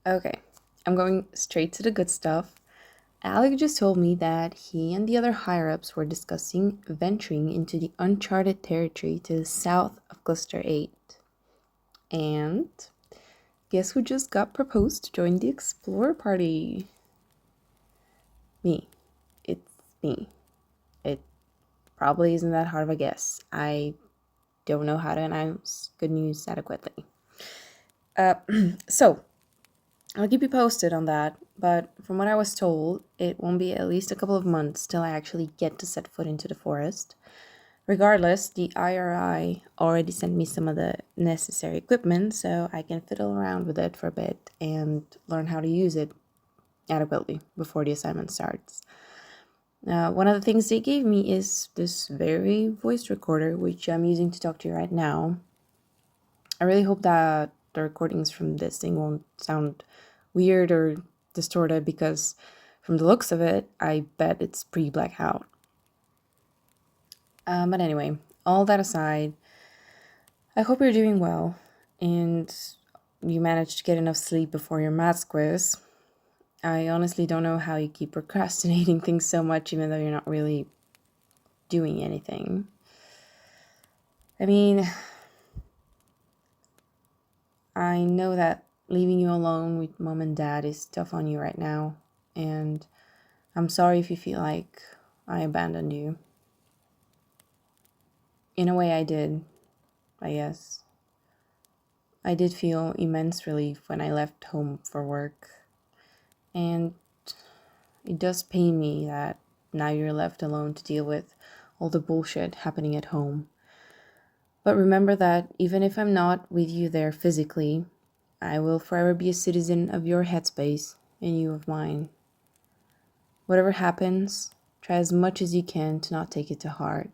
Okay, I'm going straight to the good stuff. Alec just told me that he and the other higher ups were discussing venturing into the uncharted territory to the south of Cluster 8. And guess who just got proposed to join the Explorer Party? Me. It's me. It probably isn't that hard of a guess. I don't know how to announce good news adequately. Uh, so, I'll keep you posted on that, but from what I was told, it won't be at least a couple of months till I actually get to set foot into the forest. Regardless, the IRI already sent me some of the necessary equipment so I can fiddle around with it for a bit and learn how to use it adequately before the assignment starts. One of the things they gave me is this very voice recorder, which I'm using to talk to you right now. I really hope that the recordings from this thing won't sound weird or distorted because from the looks of it, I bet it's pretty blacked out. But anyway, all that aside, I hope you're doing well and you managed to get enough sleep before your maths quiz. I honestly don't know how you keep procrastinating things so much even though you're not really doing anything. I mean, I know that leaving you alone with mom and dad is tough on you right now, and I'm sorry if you feel like I abandoned you. In a way, I did, I guess. I did feel immense relief when I left home for work, and it does pain me that now you're left alone to deal with all the bullshit happening at home. But remember that even if I'm not with you there physically, I will forever be a citizen of your headspace and you of mine. Whatever happens, try as much as you can to not take it to heart.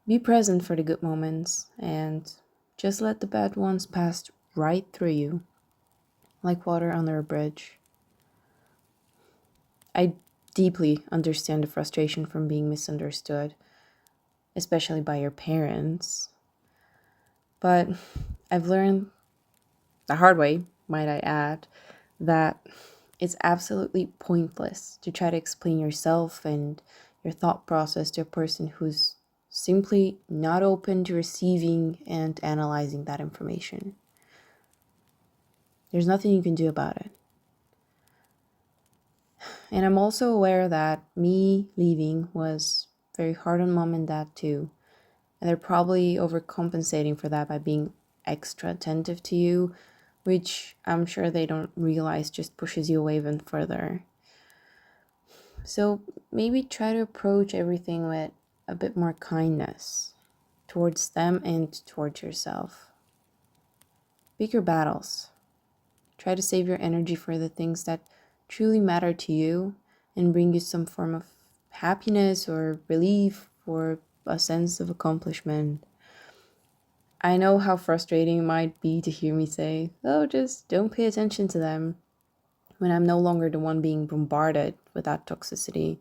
Be present for the good moments and just let the bad ones pass right through you, like water under a bridge. I deeply understand the frustration from being misunderstood, especially by your parents. But I've learned the hard way, might I add, that it's absolutely pointless to try to explain yourself and your thought process to a person who's simply not open to receiving and analyzing that information. There's nothing you can do about it. And I'm also aware that me leaving was very hard on mom and dad too. And they're probably overcompensating for that by being extra attentive to you, which I'm sure they don't realize just pushes you away even further. So maybe try to approach everything with a bit more kindness towards them and towards yourself. Pick your battles. Try to save your energy for the things that truly matter to you and bring you some form of happiness or relief or a sense of accomplishment. I know how frustrating it might be to hear me say, oh, just don't pay attention to them, when I'm no longer the one being bombarded with that toxicity.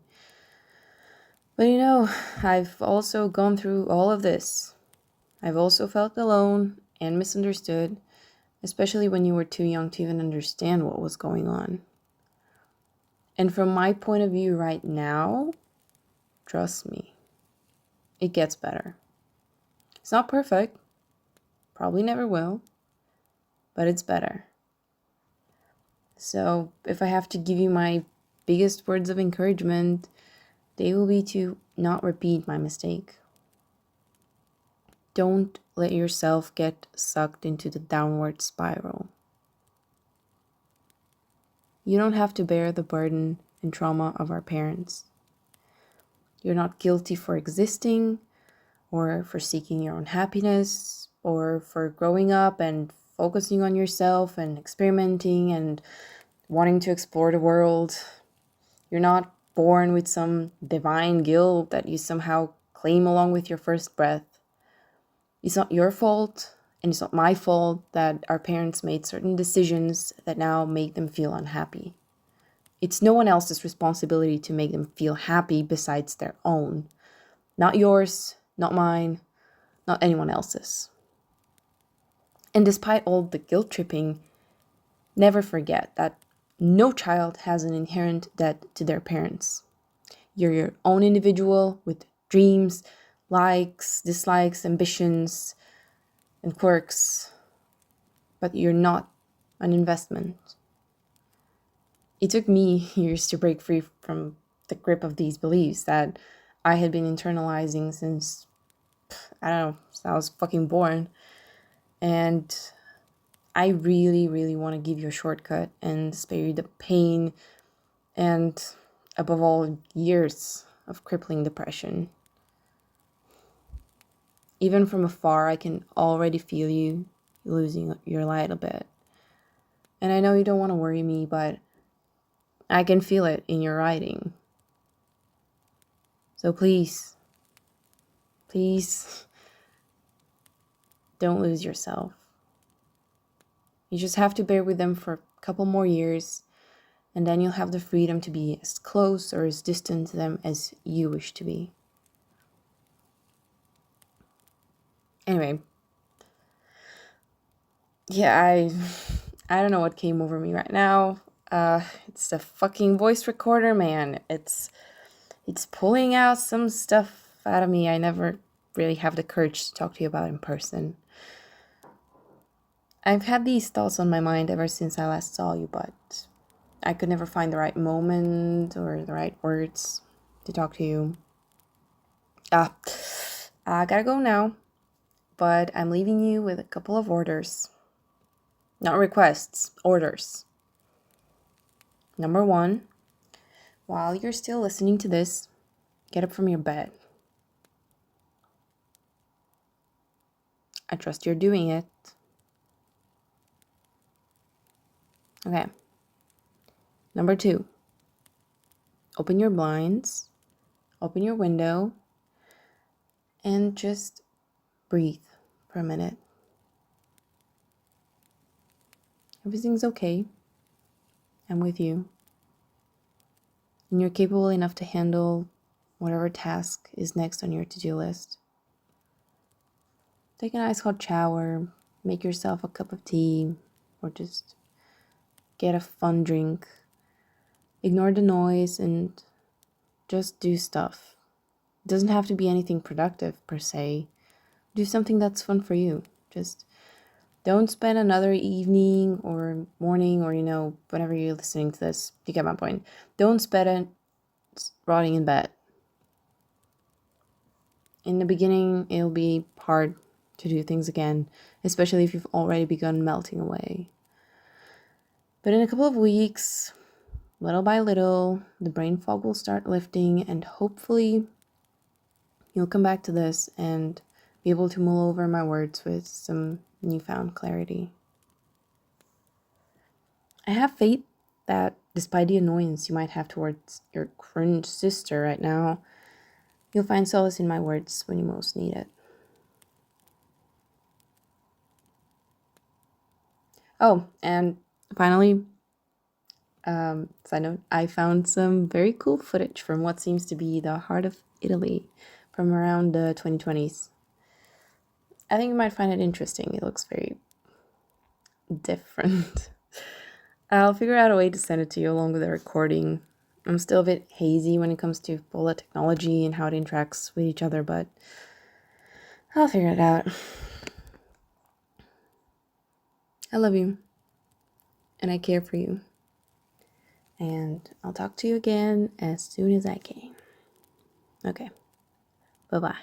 But I've also gone through all of this. I've also felt alone and misunderstood, especially when you were too young to even understand what was going on. And from my point of view right now, trust me, it gets better. It's not perfect, probably never will, but it's better. So if I have to give you my biggest words of encouragement, they will be to not repeat my mistake. Don't let yourself get sucked into the downward spiral. You don't have to bear the burden and trauma of our parents. You're not guilty for existing, or for seeking your own happiness, or for growing up and focusing on yourself and experimenting and wanting to explore the world. You're not born with some divine guilt that you somehow claim along with your first breath. It's not your fault, and it's not my fault that our parents made certain decisions that now make them feel unhappy. It's no one else's responsibility to make them feel happy besides their own. Not yours, not mine, not anyone else's. And despite all the guilt tripping, Never forget that no child has an inherent debt to their parents. You're your own individual with dreams, likes, dislikes, ambitions, and quirks, but you're not an investment. It took me years to break free from the grip of these beliefs that I had been internalizing since, I don't know, since I was fucking born. And I really, really want to give you a shortcut and spare you the pain and, above all, years of crippling depression. Even from afar, I can already feel you losing your light a bit. And I know you don't want to worry me, but I can feel it in your writing. So please, please don't lose yourself. You just have to bear with them for a couple more years, and then you'll have the freedom to be as close or as distant to them as you wish to be. Anyway, yeah, I don't know what came over me right now. It's the fucking voice recorder, man. It's pulling out some stuff out of me I never really have the courage to talk to you about in person. I've had these thoughts on my mind ever since I last saw you, but I could never find the right moment or the right words to talk to you. I gotta go now, but I'm leaving you with a couple of orders. Not requests, orders. Number 1, while you're still listening to this, get up from your bed. I trust you're doing it. Okay. Number 2, open your blinds, open your window, and just breathe for a minute. Everything's okay. I'm with you. And you're capable enough to handle whatever task is next on your to-do list. Take a nice hot shower, make yourself a cup of tea, or just get a fun drink. Ignore the noise and just do stuff. It doesn't have to be anything productive per se. Do something that's fun for you. Just don't spend another evening or morning or, whenever you're listening to this. You get my point. Don't spend it rotting in bed. In the beginning, it'll be hard to do things again, especially if you've already begun melting away. But in a couple of weeks, little by little, the brain fog will start lifting, and hopefully you'll come back to this and be able to mull over my words with some newfound clarity. I have faith that despite the annoyance you might have towards your cringe sister right now, you'll find solace in my words when you most need it. Oh, and finally, side note, I found some very cool footage from what seems to be the heart of Italy from around the 2020s. I think you might find it interesting. It looks very different. I'll figure out a way to send it to you along with the recording. I'm still a bit hazy when it comes to all the technology and how it interacts with each other, but I'll figure it out. I love you, and I care for you. And I'll talk to you again as soon as I can. Okay. Bye-bye.